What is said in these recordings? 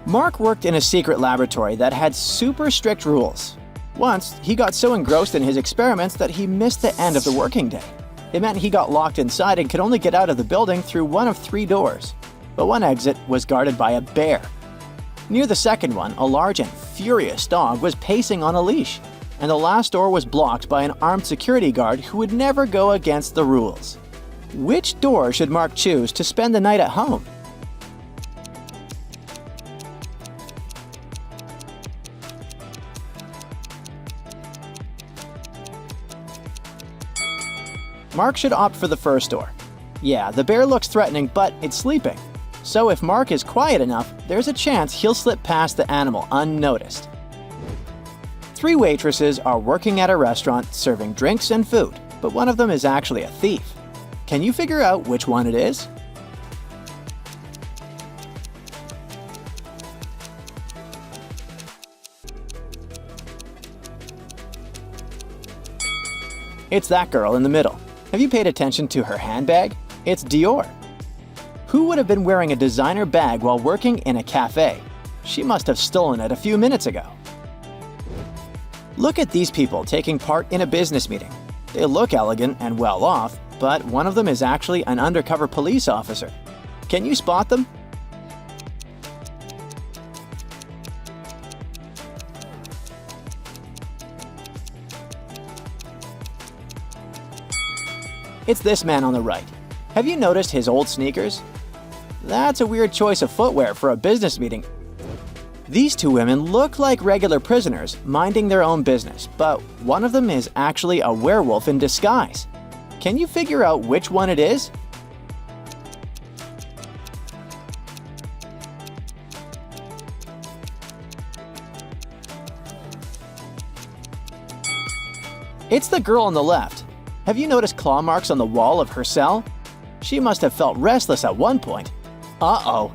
Mark worked in a secret laboratory that had super strict rules. Once, he got so engrossed in his experiments that he missed the end of the working day. It meant he got locked inside and could only get out of the building through one of 3 doors. But one exit was guarded by a bear. Near the second one, a large and furious dog was pacing on a leash, and the last door was blocked by an armed security guard who would never go against the rules. Which door should Mark choose to spend the night at home? Mark should opt for the first door. Yeah, the bear looks threatening, but it's sleeping. So if Mark is quiet enough, there's a chance he'll slip past the animal unnoticed. 3 waitresses are working at a restaurant serving drinks and food, but one of them is actually a thief. Can you figure out which one it is? It's that girl in the middle. Have you paid attention to her handbag? It's Dior. Who would have been wearing a designer bag while working in a cafe? She must have stolen it a few minutes ago. Look at these people taking part in a business meeting. They look elegant and well off, but one of them is actually an undercover police officer. Can you spot them? It's this man on the right. Have you noticed his old sneakers? That's a weird choice of footwear for a business meeting. These 2 women look like regular prisoners minding their own business, but one of them is actually a werewolf in disguise. Can you figure out which one it is? It's the girl on the left. Have you noticed claw marks on the wall of her cell? She must have felt restless at one point. Uh-oh.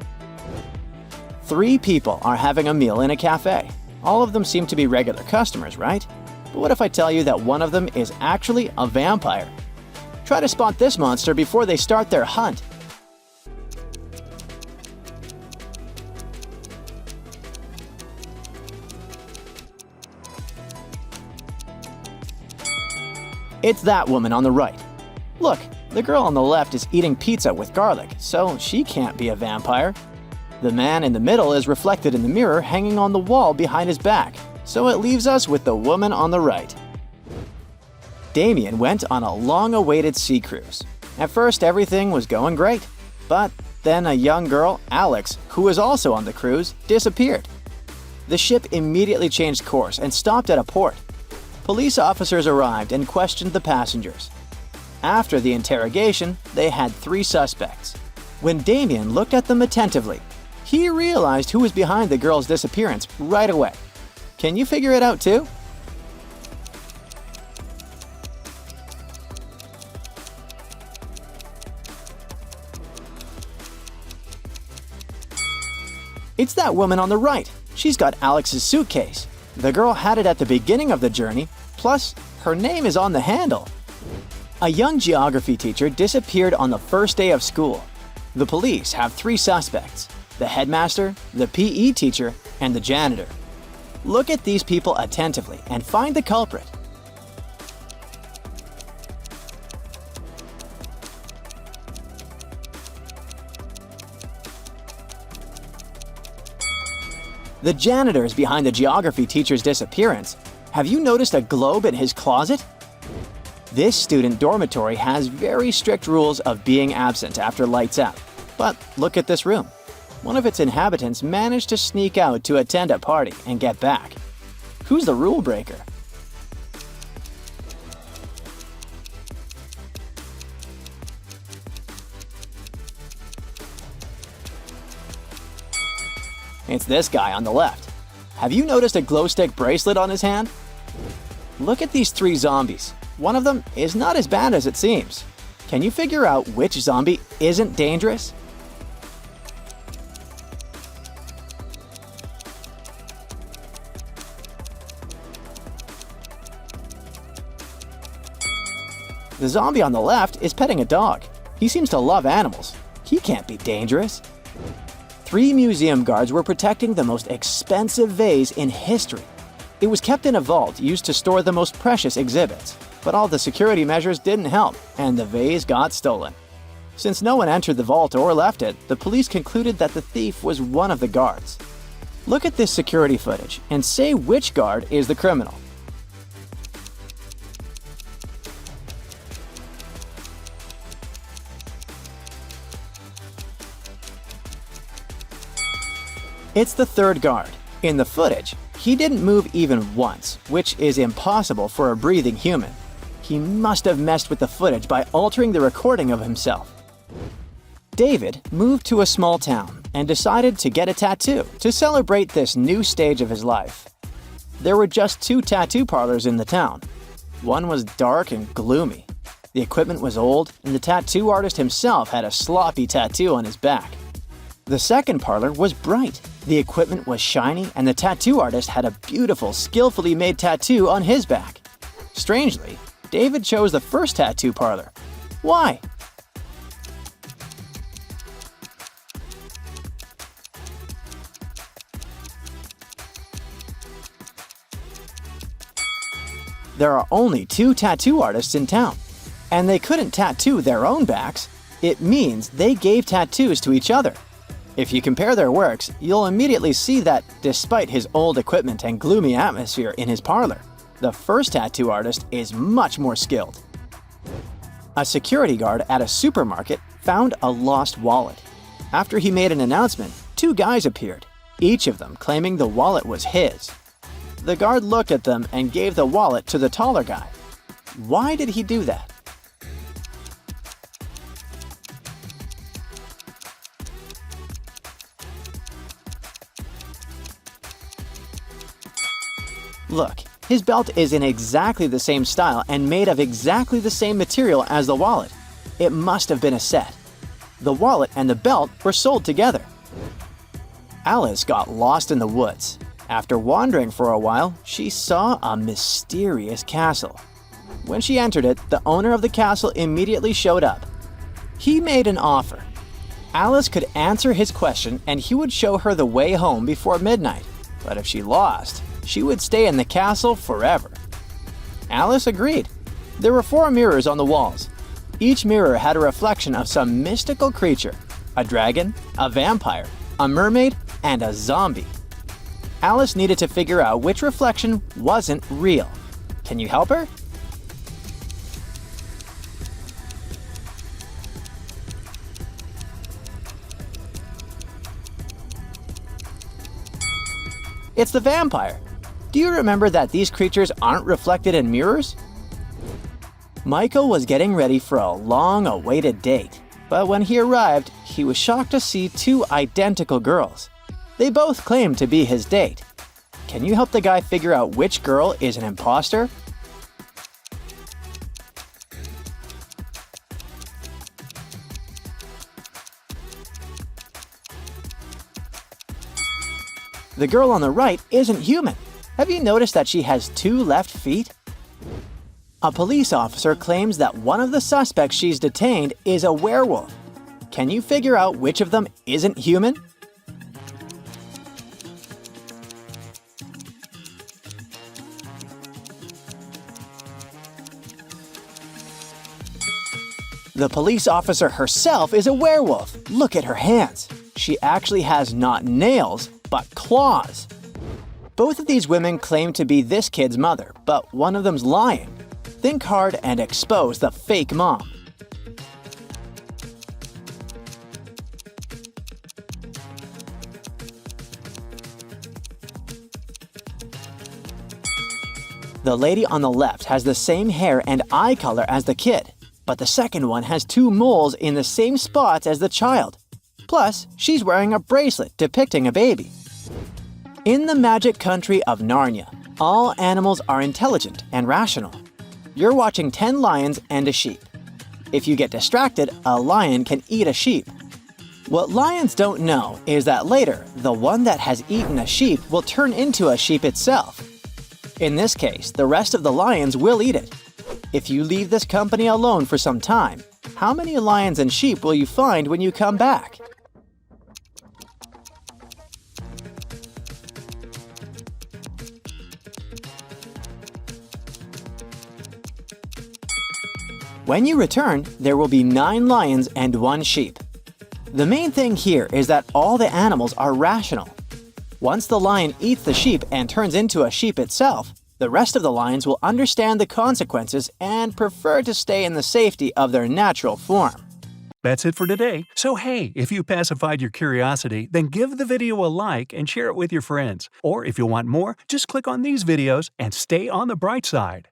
3 people are having a meal in a cafe. All of them seem to be regular customers, right? But what if I tell you that one of them is actually a vampire? Try to spot this monster before they start their hunt. It's that woman on the right. Look, the girl on the left is eating pizza with garlic, so she can't be a vampire. The man in the middle is reflected in the mirror hanging on the wall behind his back, so it leaves us with the woman on the right. Damien went on a long-awaited sea cruise. At first, everything was going great, but then a young girl, Alex, who was also on the cruise, disappeared. The ship immediately changed course and stopped at a port. Police officers arrived and questioned the passengers. After the interrogation, they had 3 suspects. When Damien looked at them attentively, he realized who was behind the girl's disappearance right away. Can you figure it out too? It's that woman on the right. She's got Alex's suitcase. The girl had it at the beginning of the journey, plus her name is on the handle. A young geography teacher disappeared on the first day of school. The police have 3 suspects: the headmaster, the PE teacher, and the janitor. Look at these people attentively and find the culprit. The janitor is behind the geography teacher's disappearance. Have you noticed a globe in his closet? This student dormitory has very strict rules of being absent after lights out. But look at this room. One of its inhabitants managed to sneak out to attend a party and get back. Who's the rule breaker? It's this guy on the left. Have you noticed a glow stick bracelet on his hand? Look at these 3 zombies. One of them is not as bad as it seems. Can you figure out which zombie isn't dangerous? The zombie on the left is petting a dog. He seems to love animals. He can't be dangerous. 3 museum guards were protecting the most expensive vase in history. It was kept in a vault used to store the most precious exhibits. But all the security measures didn't help, and the vase got stolen. Since no one entered the vault or left it, the police concluded that the thief was one of the guards. Look at this security footage and say which guard is the criminal. It's the third guard. In the footage, he didn't move even once, which is impossible for a breathing human. He must have messed with the footage by altering the recording of himself. David moved to a small town and decided to get a tattoo to celebrate this new stage of his life. There were just 2 tattoo parlors in the town. One was dark and gloomy. The equipment was old, and the tattoo artist himself had a sloppy tattoo on his back. The second parlor was bright. The equipment was shiny, and the tattoo artist had a beautiful, skillfully made tattoo on his back. Strangely, David chose the first tattoo parlor. Why? There are only 2 tattoo artists in town, and they couldn't tattoo their own backs. It means they gave tattoos to each other. If you compare their works, you'll immediately see that, despite his old equipment and gloomy atmosphere in his parlor, the first tattoo artist is much more skilled. A security guard at a supermarket found a lost wallet. After he made an announcement, 2 guys appeared, each of them claiming the wallet was his. The guard looked at them and gave the wallet to the taller guy. Why did he do that? Look, his belt is in exactly the same style and made of exactly the same material as the wallet. It must have been a set. The wallet and the belt were sold together. Alice got lost in the woods. After wandering for a while, she saw a mysterious castle. When she entered it, the owner of the castle immediately showed up. He made an offer. Alice could answer his question and he would show her the way home before midnight. But if she lost, she would stay in the castle forever. Alice agreed. There were 4 mirrors on the walls. Each mirror had a reflection of some mystical creature: a dragon, a vampire, a mermaid, and a zombie. Alice needed to figure out which reflection wasn't real. Can you help her? It's the vampire. Do you remember that these creatures aren't reflected in mirrors? Michael was getting ready for a long-awaited date, but when he arrived, he was shocked to see 2 identical girls. They both claimed to be his date. Can you help the guy figure out which girl is an imposter? The girl on the right isn't human. Have you noticed that she has 2 left feet? A police officer claims that one of the suspects she's detained is a werewolf. Can you figure out which of them isn't human? The police officer herself is a werewolf. Look at her hands. She actually has not nails, but claws. Both of these women claim to be this kid's mother, but one of them's lying. Think hard and expose the fake mom. The lady on the left has the same hair and eye color as the kid, but the second one has 2 moles in the same spots as the child. Plus, she's wearing a bracelet depicting a baby. In the magic country of Narnia, all animals are intelligent and rational. You're watching 10 lions and a sheep. If you get distracted, a lion can eat a sheep. What lions don't know is that later, the one that has eaten a sheep will turn into a sheep itself. In this case, the rest of the lions will eat it. If you leave this company alone for some time, how many lions and sheep will you find when you come back? When you return, there will be 9 lions and 1 sheep. The main thing here is that all the animals are rational. Once the lion eats the sheep and turns into a sheep itself, the rest of the lions will understand the consequences and prefer to stay in the safety of their natural form. That's it for today. So hey, if you pacified your curiosity, then give the video a like and share it with your friends. Or if you want more, just click on these videos and stay on the bright side.